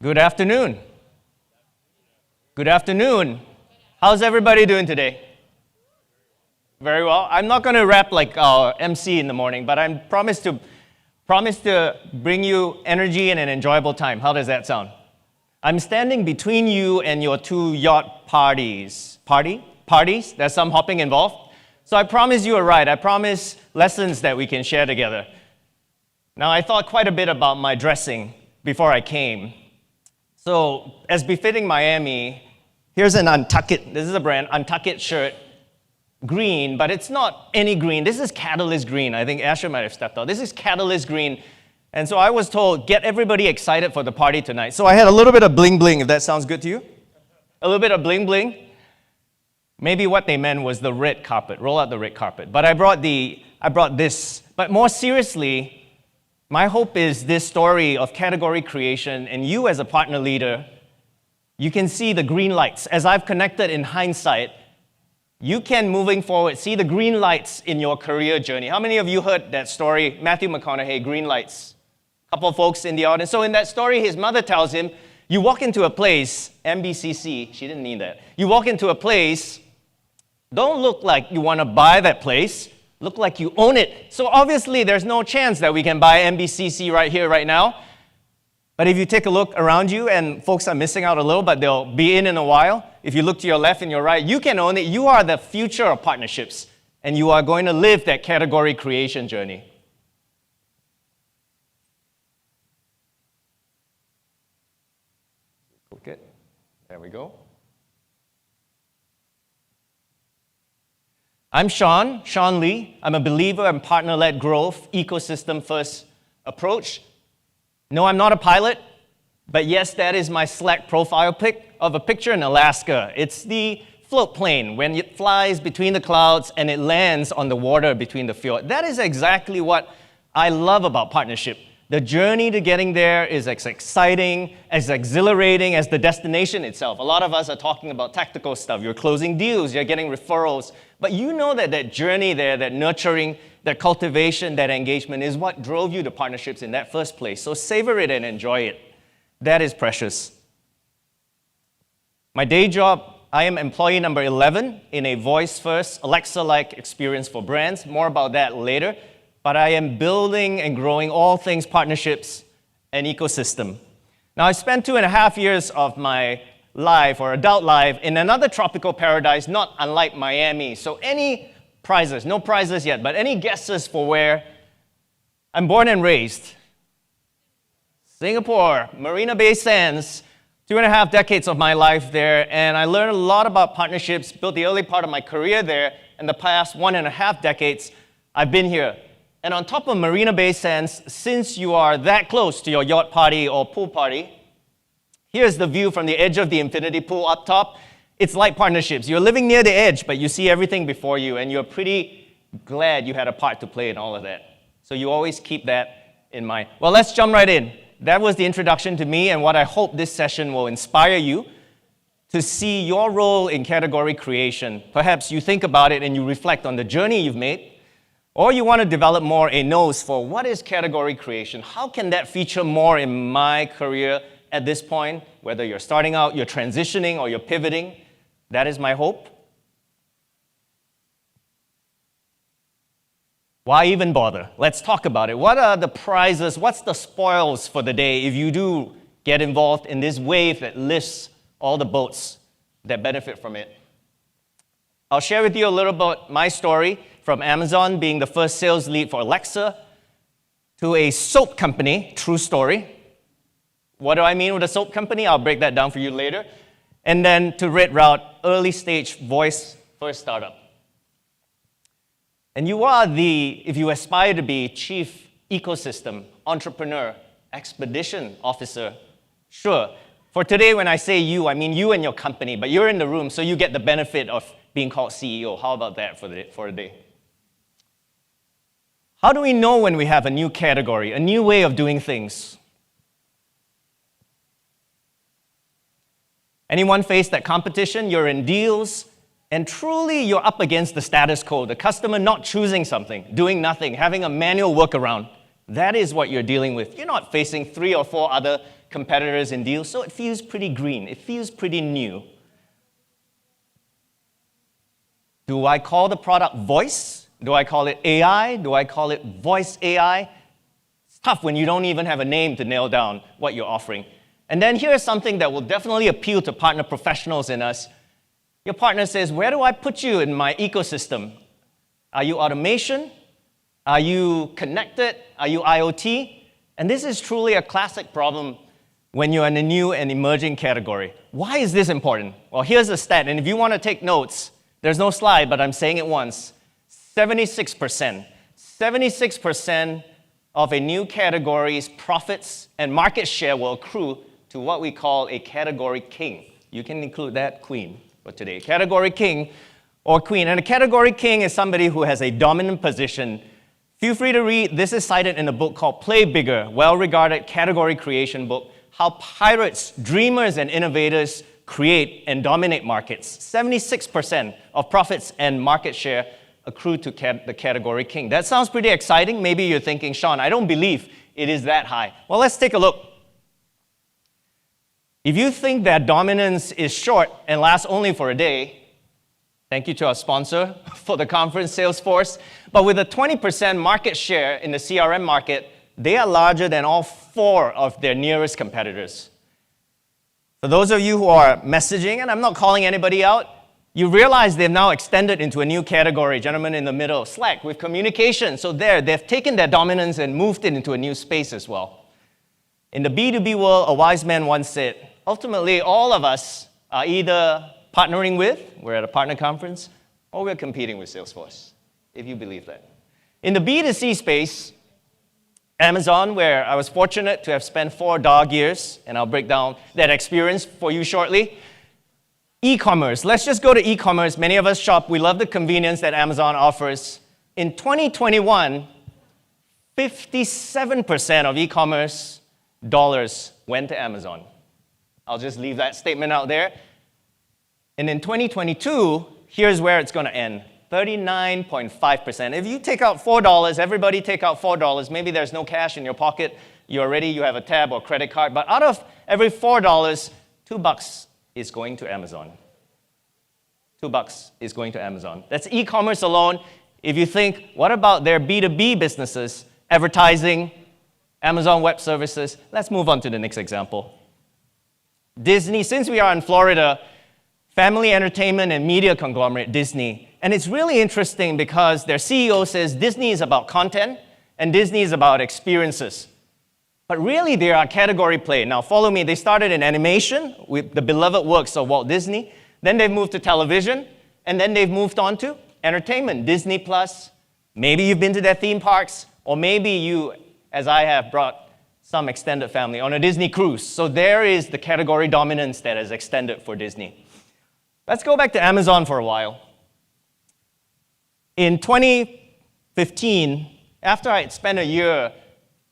Good afternoon. Good afternoon. How's everybody doing today? Very well. I'm not going to rap like our MC in the morning, but I promise to bring you energy and an enjoyable time. How does that sound? I'm standing between you and your two yacht parties. Parties? There's some hopping involved. So I promise you a ride. I promise lessons that we can share together. Now, I thought quite a bit about my dressing before I came. So, as befitting Miami, here's an Untuckit. This is a brand, Untuckit shirt. Green, but it's not any green. This is Catalyst green. I think Asher might have stepped out. This is Catalyst green. And so I was told, get everybody excited for the party tonight. So I had a little bit of bling bling, if that sounds good to you. A little bit of bling bling. Maybe what they meant was the red carpet. Roll out the red carpet. But I brought this. But more seriously, my hope is this story of category creation, and you as a partner leader, you can see the green lights. As I've connected in hindsight, you can, moving forward, see the green lights in your career journey. How many of you heard that story? Matthew McConaughey, Green Lights. A couple of folks in the audience. So in that story, his mother tells him, you walk into a place, MBCC, she didn't need that. You walk into a place, don't look like you want to buy that place. Look like you own it. So obviously, there's no chance that we can buy MBCC right here, right now. But if you take a look around you, and folks are missing out a little, but they'll be in a while. If you look to your left and your right, you can own it. You are the future of partnerships, and you are going to live that category creation journey. Click it. There we go. I'm Shawn Lee. I'm a believer in partner-led growth, ecosystem-first approach. No, I'm not a pilot, but yes, that is my Slack profile pic of a picture in Alaska. It's the float plane when it flies between the clouds and it lands on the water between the fjord. That is exactly what I love about partnership. The journey to getting there is as exciting, as exhilarating as the destination itself. A lot of us are talking about tactical stuff. You're closing deals, you're getting referrals. But you know that journey there, that nurturing, that cultivation, that engagement is what drove you to partnerships in that first place. So savor it and enjoy it. That is precious. My day job, I am employee number 11 in a voice-first, Alexa-like experience for brands. More about that later. But I am building and growing all things partnerships and ecosystem. Now, I spent 2.5 years of my life, or adult life, in another tropical paradise, not unlike Miami. So any prizes, no prizes yet, but any guesses for where I'm born and raised? Singapore, Marina Bay Sands, 2.5 decades of my life there, and I learned a lot about partnerships, built the early part of my career there, and the past 1.5 decades, I've been here. And on top of Marina Bay Sands, since you are that close to your yacht party or pool party, here's the view from the edge of the infinity pool up top. It's like partnerships. You're living near the edge, but you see everything before you, and you're pretty glad you had a part to play in all of that. So you always keep that in mind. Well, let's jump right in. That was the introduction to me, and what I hope this session will inspire you to see your role in category creation. Perhaps you think about it and you reflect on the journey you've made, or you want to develop more a nose for what is category creation? How can that feature more in my career at this point? Whether you're starting out, you're transitioning, or you're pivoting, that is my hope. Why even bother? Let's talk about it. What are the prizes? What's the spoils for the day if you do get involved in this wave that lifts all the boats that benefit from it? I'll share with you a little about my story from Amazon being the first sales lead for Alexa to a soap company, true story. What do I mean with a soap company? I'll break that down for you later. And then to Red Route, early stage voice first startup. And you are if you aspire to be chief ecosystem, entrepreneur, expedition officer, sure. For today, when I say you, I mean you and your company, but you're in the room, so you get the benefit of being called CEO. How about that for a day? How do we know when we have a new category, a new way of doing things? Anyone face that competition? You're in deals, and truly you're up against the status quo, the customer not choosing something, doing nothing, having a manual workaround. That is what you're dealing with. You're not facing 3 or 4 other competitors in deals, so it feels pretty green. It feels pretty new. Do I call the product voice? Do I call it AI? Do I call it voice AI? It's tough when you don't even have a name to nail down what you're offering. And then here's something that will definitely appeal to partner professionals in us. Your partner says, where do I put you in my ecosystem? Are you automation? Are you connected? Are you IoT? And this is truly a classic problem when you're in a new and emerging category. Why is this important? Well, here's a stat, and if you want to take notes, there's no slide, but I'm saying it once. 76% of a new category's profits and market share will accrue to what we call a category king. You can include that queen for today. Category king or queen. And a category king is somebody who has a dominant position. Feel free to read. This is cited in a book called Play Bigger, well-regarded category creation book, how pirates, dreamers, and innovators create and dominate markets. 76% of profits and market share accrue to the category king. That sounds pretty exciting. Maybe you're thinking, Shawn, I don't believe it is that high. Well, let's take a look. If you think that dominance is short and lasts only for a day, thank you to our sponsor for the conference, Salesforce. But with a 20% market share in the CRM market, they are larger than all 4 of their nearest competitors. For those of you who are messaging, and I'm not calling anybody out, you realize they've now extended into a new category, gentlemen in the middle, Slack, with communication. So they've taken their dominance and moved it into a new space as well. In the B2B world, a wise man once said, ultimately, all of us are either partnering with, we're at a partner conference, or we're competing with Salesforce, if you believe that. In the B2C space, Amazon, where I was fortunate to have spent 4 dog years, and I'll break down that experience for you shortly. E-commerce, let's just go to e-commerce. Many of us shop, we love the convenience that Amazon offers. In 2021, 57% of e-commerce dollars went to Amazon. I'll just leave that statement out there. And in 2022, here's where it's going to end. 39.5%. If you take out $4, everybody take out $4. Maybe there's no cash in your pocket. You have a tab or credit card. But out of every $4, $2 is going to Amazon. $2 is going to Amazon. That's e-commerce alone. If you think, what about their B2B businesses, advertising, Amazon Web Services? Let's move on to the next example. Disney, since we are in Florida, family entertainment and media conglomerate Disney. And it's really interesting because their CEO says Disney is about content and Disney is about experiences. But really, they are a category play. Now, follow me. They started in animation with the beloved works of Walt Disney. Then they've moved to television. And then they've moved on to entertainment, Disney Plus. Maybe you've been to their theme parks. Or maybe you, as I have, brought some extended family on a Disney cruise. So there is the category dominance that is extended for Disney. Let's go back to Amazon for a while. In 2015, after I had spent a year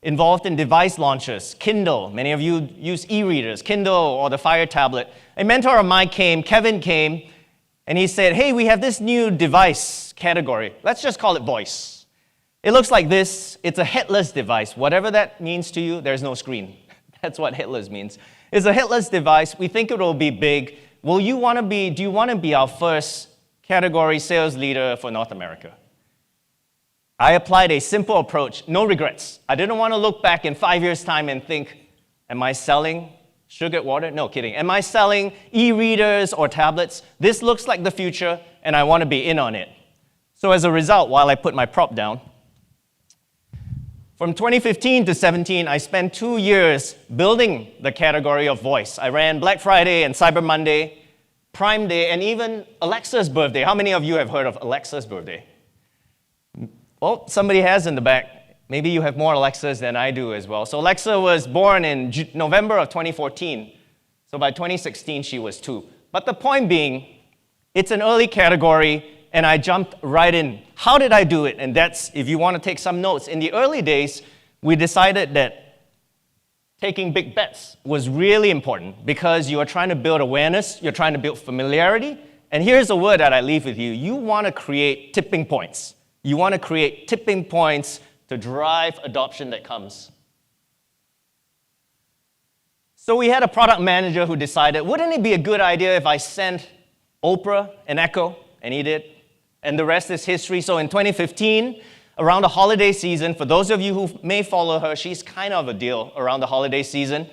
involved in device launches, Kindle, many of you use e-readers, Kindle or the Fire tablet, a mentor of mine came, Kevin came, and he said, hey, we have this new device category. Let's just call it voice. It looks like this. It's a headless device. Whatever that means to you, there's no screen. That's what headless means. It's a headless device. We think it will be big. Do you want to be our first category sales leader for North America? I applied a simple approach, no regrets. I didn't want to look back in 5 years' time and think, am I selling sugar water? No, kidding. Am I selling e-readers or tablets? This looks like the future, and I want to be in on it. So as a result, while I put my prop down, from 2015 to 17, I spent 2 years building the category of voice. I ran Black Friday and Cyber Monday, Prime Day, and even Alexa's birthday. How many of you have heard of Alexa's birthday? Well, somebody has in the back. Maybe you have more Alexas than I do as well. So Alexa was born in November of 2014. So by 2016, she was 2. But the point being, it's an early category, and I jumped right in. How did I do it? And that's, if you want to take some notes. In the early days, we decided that taking big bets was really important because you are trying to build awareness, you're trying to build familiarity. And here's a word that I leave with you. You want to create tipping points. You want to create tipping points to drive adoption that comes. So we had a product manager who decided, wouldn't it be a good idea if I sent Oprah an Echo? And he did. And the rest is history. So in 2015, around the holiday season, for those of you who may follow her, she's kind of a deal around the holiday season.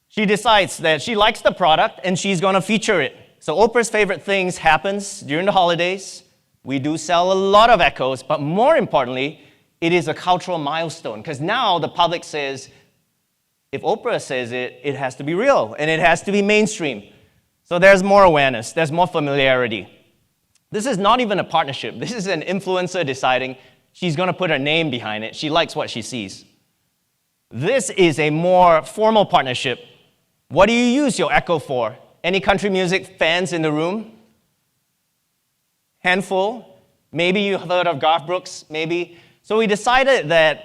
She decides that she likes the product and she's going to feature it. So Oprah's Favorite Things happens during the holidays. We do sell a lot of Echoes, but more importantly, it is a cultural milestone because now the public says, if Oprah says it, it has to be real and it has to be mainstream. So there's more awareness, there's more familiarity. This is not even a partnership. This is an influencer deciding she's going to put her name behind it. She likes what she sees. This is a more formal partnership. What do you use your Echo for? Any country music fans in the room? Handful. Maybe you've heard of Garth Brooks, maybe. So we decided that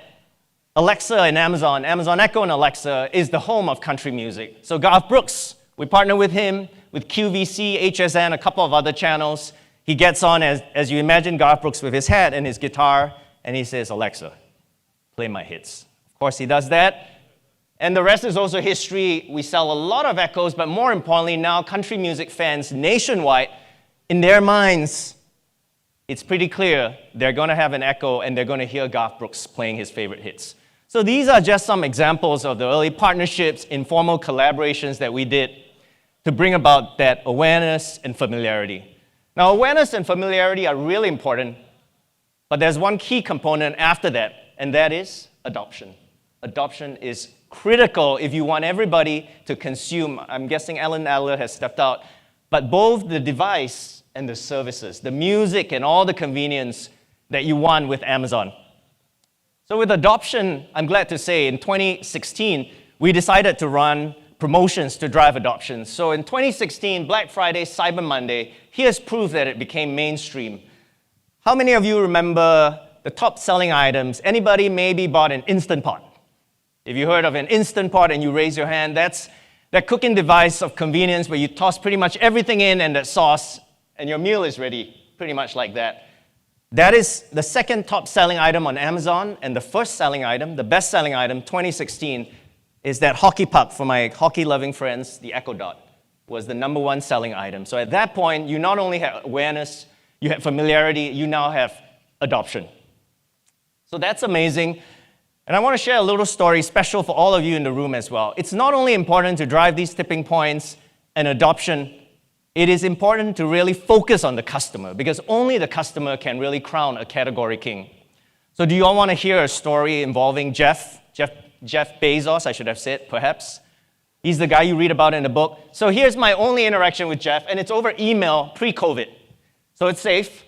Alexa and Amazon Echo and Alexa is the home of country music. So Garth Brooks, we partner with him, with QVC, HSN, a couple of other channels. He gets on, as you imagine, Garth Brooks with his hat and his guitar, and he says, Alexa, play my hits. Of course, he does that. And the rest is also history. We sell a lot of Echoes, but more importantly now, country music fans nationwide, in their minds, it's pretty clear they're going to have an Echo and they're going to hear Garth Brooks playing his favorite hits. So these are just some examples of the early partnerships, informal collaborations that we did to bring about that awareness and familiarity. Now, awareness and familiarity are really important, but there's one key component after that, and that is adoption. Adoption is critical if you want everybody to consume. I'm guessing Alan Adler has stepped out, but both the device and the services, the music and all the convenience that you want with Amazon. So with adoption, I'm glad to say, in 2016, we decided to run promotions to drive adoption. So in 2016, Black Friday, Cyber Monday, here's proof that it became mainstream. How many of you remember the top selling items? Anybody maybe bought an Instant Pot? If you heard of an Instant Pot and you raise your hand, that's that cooking device of convenience where you toss pretty much everything in and that sauce, and your meal is ready, pretty much like that. That is the second top selling item on Amazon, and the first selling item, the best selling item, 2016, is that hockey puck for my hockey-loving friends, the Echo Dot, was the number one selling item. So at that point, you not only have awareness, you have familiarity, you now have adoption. So that's amazing. And I want to share a little story special for all of you in the room as well. It's not only important to drive these tipping points and adoption, it is important to really focus on the customer because only the customer can really crown a category king. So do you all want to hear a story involving Jeff Bezos, I should have said, perhaps? He's the guy you read about in the book. So here's my only interaction with Jeff, and it's over email pre-COVID. So it's safe,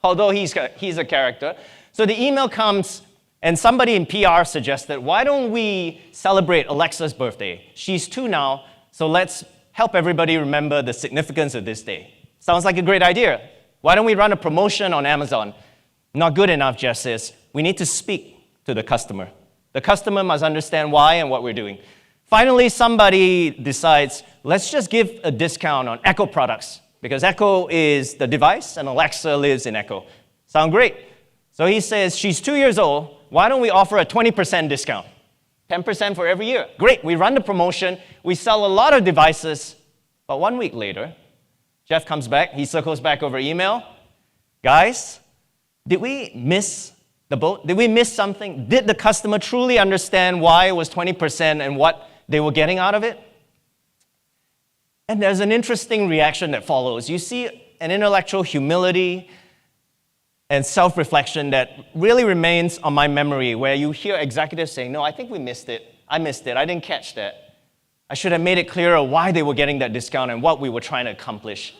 although he's a character. So the email comes, and somebody in PR suggested, why don't we celebrate Alexa's birthday? She's 2 now, so let's help everybody remember the significance of this day. Sounds like a great idea. Why don't we run a promotion on Amazon? Not good enough, Jeff says. We need to speak to the customer. The customer must understand why and what we're doing. Finally, somebody decides, let's just give a discount on Echo products because Echo is the device and Alexa lives in Echo. Sound great? So he says, she's 2 years old. Why don't we offer a 20% discount? 10% for every year. Great, we run the promotion. We sell a lot of devices. But 1 week later, Jeff comes back. He circles back over email. Guys, did we miss the boat? Did we miss something? Did the customer truly understand why it was 20% and what they were getting out of it? And there's an interesting reaction that follows. You see an intellectual humility and self-reflection that really remains on my memory, where you hear executives saying, no, I think we missed it. I missed it. I didn't catch that. I should have made it clearer why they were getting that discount and what we were trying to accomplish.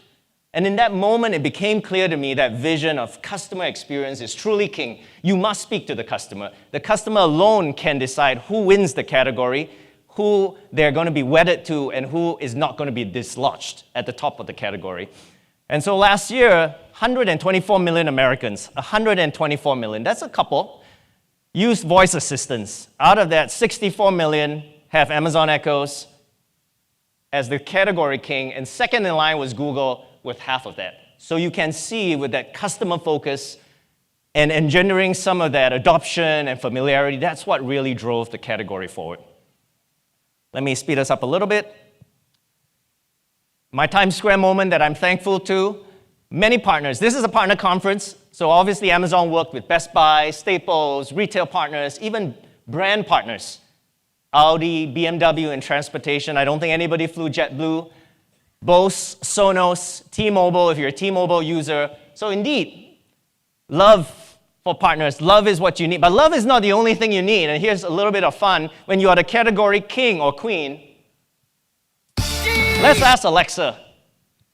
And in that moment, it became clear to me that vision of customer experience is truly king. You must speak to the customer. The customer alone can decide who wins the category, who they're going to be wedded to, and who is not going to be dislodged at the top of the category. And so last year, 124 million Americans, 124 million, that's a couple, used voice assistants. Out of that, 64 million have Amazon Echoes as the category king, and second in line was Google with half of that. So you can see with that customer focus and engendering some of that adoption and familiarity, that's what really drove the category forward. Let me speed us up a little bit. My Times Square moment that I'm thankful to, many partners. This is a partner conference, so obviously Amazon worked with Best Buy, Staples, retail partners, even brand partners. Audi, BMW in transportation. I don't think anybody flew JetBlue. Bose, Sonos, T-Mobile if you're a T-Mobile user. So indeed, love for partners. Love is what you need. But love is not the only thing you need. And here's a little bit of fun. When you are the category king or queen, let's ask Alexa.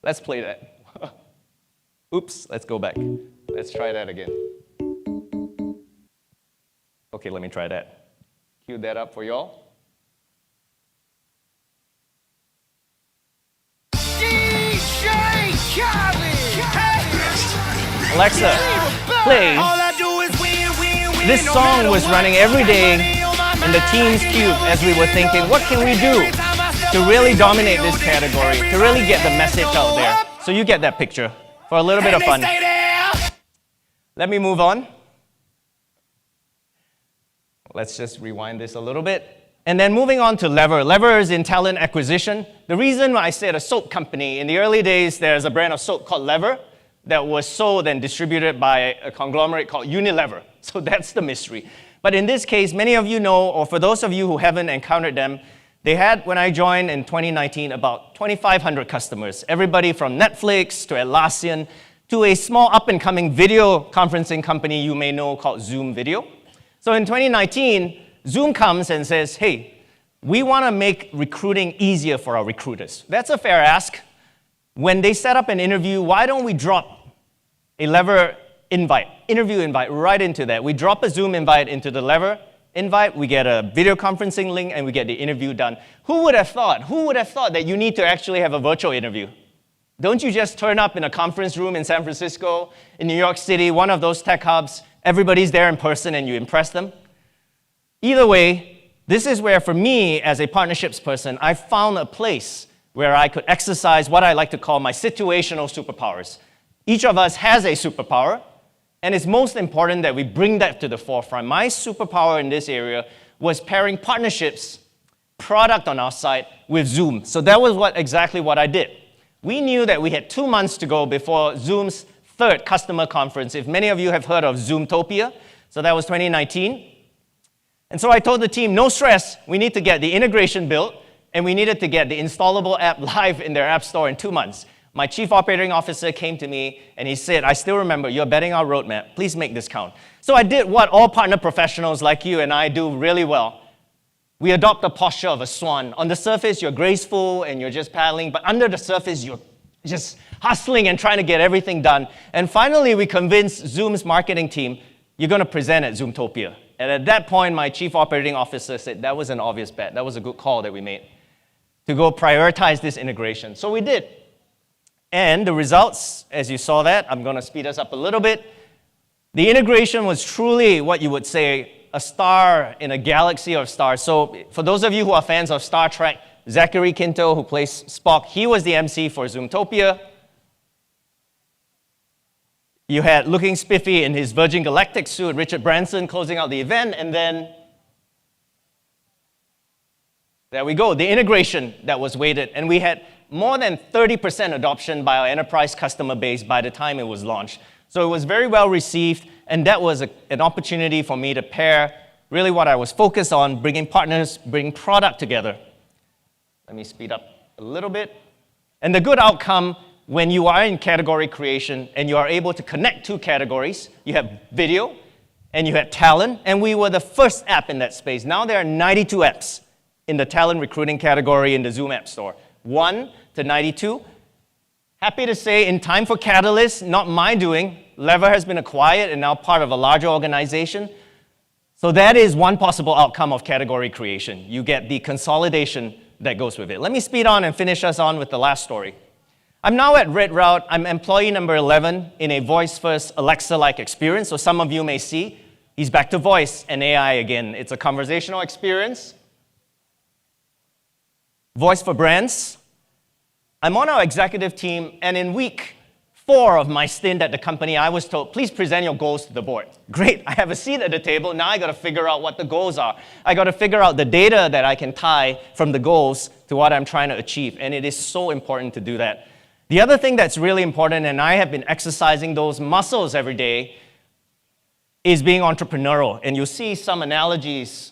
Let's play that. Oops, let's go back. Let's try that again. Okay, let me try that. Cue that up for y'all. Alexa, play. This song was running every day in the Teens Cube as we were thinking, what can we do to really dominate this category, to really get the message out there? So you get that picture for a little bit of fun. Let me move on. Let's just rewind this a little bit. And then moving on to Lever. Lever is in talent acquisition. The reason I said a soap company, in the early days, there's a brand of soap called Lever that was sold and distributed by a conglomerate called Unilever. So that's the mystery. But in this case, many of you know, or for those of you who haven't encountered them, they had, when I joined in 2019, about 2,500 customers. Everybody from Netflix to Atlassian to a small up-and-coming video conferencing company you may know called Zoom Video. So in 2019, Zoom comes and says, hey, we want to make recruiting easier for our recruiters. That's a fair ask. When they set up an interview, why don't we drop a Lever interview invite right into that? We drop a Zoom invite into the Lever invite, we get a video conferencing link, and we get the interview done. Who would have thought? Who would have thought that you need to actually have a virtual interview? Don't you just turn up in a conference room in San Francisco, in New York City, one of those tech hubs, everybody's there in person and you impress them? Either way, this is where, for me, as a partnerships person, I found a place where I could exercise what I like to call my situational superpowers. Each of us has a superpower, and it's most important that we bring that to the forefront. My superpower in this area was pairing partnerships, product on our side, with Zoom. So that was exactly what I did. We knew that we had 2 months to go before Zoom's third customer conference. If many of you have heard of Zoomtopia, so that was 2019. And so I told the team, no stress, we need to get the integration built, and we needed to get the installable app live in their app store in 2 months. My chief operating officer came to me, and he said, I still remember, you're betting our roadmap. Please make this count. So I did what all partner professionals like you and I do really well. We adopt the posture of a swan. On the surface, you're graceful and you're just paddling, but under the surface, you're just hustling and trying to get everything done. And finally, we convinced Zoom's marketing team, you're going to present at Zoomtopia. And at that point, my chief operating officer said, that was an obvious bet. That was a good call that we made to go prioritize this integration. So we did. And the results, as you saw that, I'm going to speed us up a little bit. The integration was truly what you would say a star in a galaxy of stars. So for those of you who are fans of Star Trek, Zachary Quinto, who plays Spock, he was the MC for Zoomtopia. You had looking spiffy in his Virgin Galactic suit, Richard Branson closing out the event, and then there we go, the integration that was weighted. And we had more than 30% adoption by our enterprise customer base by the time it was launched. So it was very well received, and that was an opportunity for me to pair really what I was focused on, bringing partners, bringing product together. Let me speed up a little bit. And the good outcome when you are in category creation and you are able to connect two categories, you have video and you had talent, and we were the first app in that space. Now there are 92 apps in the talent recruiting category in the Zoom App Store. 1 to 92. Happy to say, in time for Catalyst, not my doing, Lever has been acquired and now part of a larger organization. So that is one possible outcome of category creation. You get the consolidation that goes with it. Let me speed on and finish us on with the last story. I'm now at Red Route. I'm employee number 11 in a voice-first Alexa-like experience. So some of you may see, he's back to voice and AI again. It's a conversational experience. Voice for brands. I'm on our executive team, and in week 4 of my stint at the company, I was told, please present your goals to the board. Great, I have a seat at the table. Now I got to figure out what the goals are. I got to figure out the data that I can tie from the goals to what I'm trying to achieve. And it is so important to do that. The other thing that's really important, and I have been exercising those muscles every day, is being entrepreneurial. And you'll see some analogies.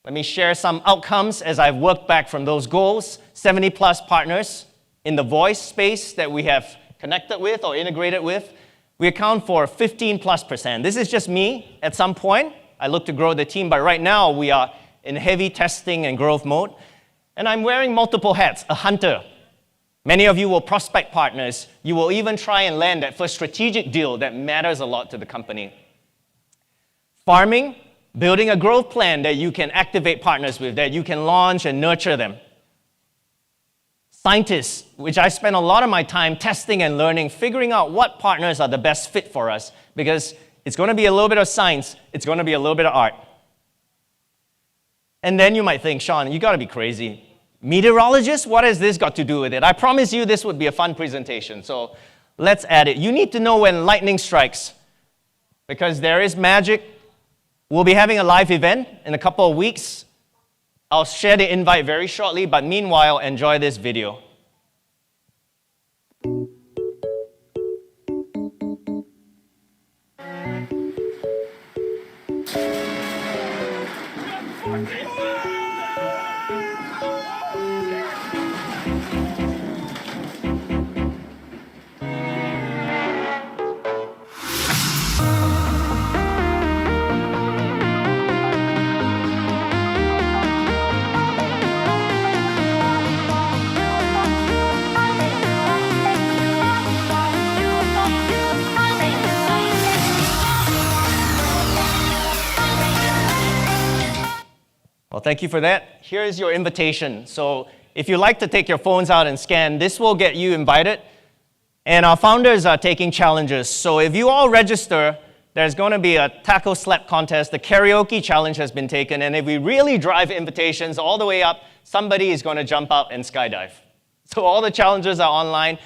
Let me share some outcomes as I've worked back from those goals. 70 plus partners in the voice space that we have connected with or integrated with. We account for 15+%. This is just me at some point. I look to grow the team, but right now we are in heavy testing and growth mode. And I'm wearing multiple hats, a hunter. Many of you will prospect partners. You will even try and land that first strategic deal that matters a lot to the company. Farming, building a growth plan that you can activate partners with, that you can launch and nurture them. Scientists, which I spend a lot of my time testing and learning, figuring out what partners are the best fit for us, because it's going to be a little bit of science, it's going to be a little bit of art. And then you might think, Shawn, you got to be crazy. Meteorologist, what has this got to do with it? I promise you this would be a fun presentation, so let's add it. You need to know when lightning strikes, because there is magic. We'll be having a live event in a couple of weeks. I'll share the invite very shortly, but meanwhile, enjoy this video. Well, thank you for that. Here is your invitation. So if you like to take your phones out and scan, this will get you invited. And our founders are taking challenges. So if you all register, there's going to be a taco slap contest. The karaoke challenge has been taken. And if we really drive invitations all the way up, somebody is going to jump out and skydive. So all the challenges are online.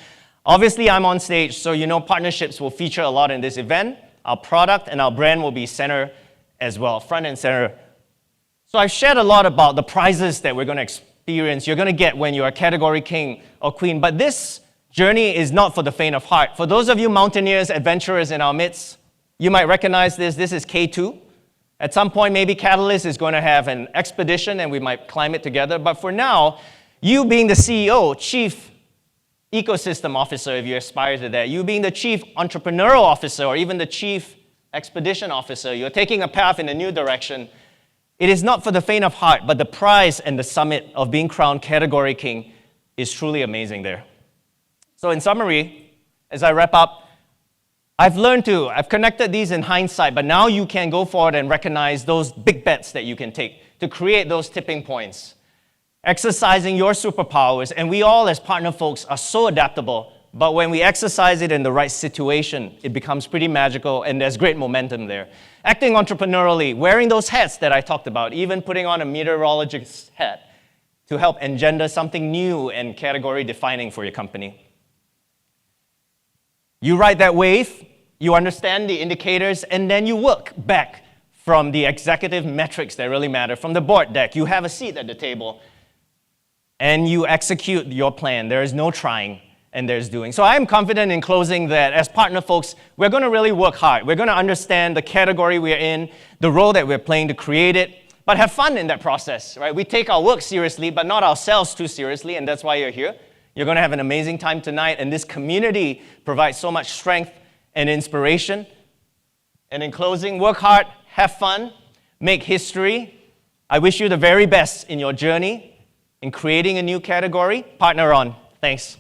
Obviously, I'm on stage, so you know partnerships will feature a lot in this event. Our product and our brand will be center as well, front and center. So I've shared a lot about the prizes that we're going to experience, you're going to get when you're a category king or queen. But this journey is not for the faint of heart. For those of you mountaineers, adventurers in our midst, you might recognize this. This is K2. At some point, maybe Catalyst is going to have an expedition and we might climb it together. But for now, you being the CEO, Chief Ecosystem Officer, if you aspire to that, you being the Chief Entrepreneurial Officer or even the Chief Expedition Officer, you're taking a path in a new direction. It is not for the faint of heart, but the prize and the summit of being crowned category king is truly amazing there. So in summary, as I wrap up, I've connected these in hindsight, but now you can go forward and recognize those big bets that you can take to create those tipping points, exercising your superpowers. And we all as partner folks are so adaptable, but when we exercise it in the right situation, it becomes pretty magical and there's great momentum there. Acting entrepreneurially, wearing those hats that I talked about, even putting on a meteorologist's hat to help engender something new and category defining for your company. You ride that wave, you understand the indicators, and then you work back from the executive metrics that really matter, from the board deck. You have a seat at the table, and you execute your plan. There is no trying, and there's doing. So I am confident in closing that as partner folks, we're going to really work hard. We're going to understand the category we're in, the role that we're playing to create it, but have fun in that process, right? We take our work seriously, but not ourselves too seriously, and that's why you're here. You're going to have an amazing time tonight, and this community provides so much strength and inspiration. And in closing, work hard, have fun, make history. I wish you the very best in your journey in creating a new category. Partner on. Thanks.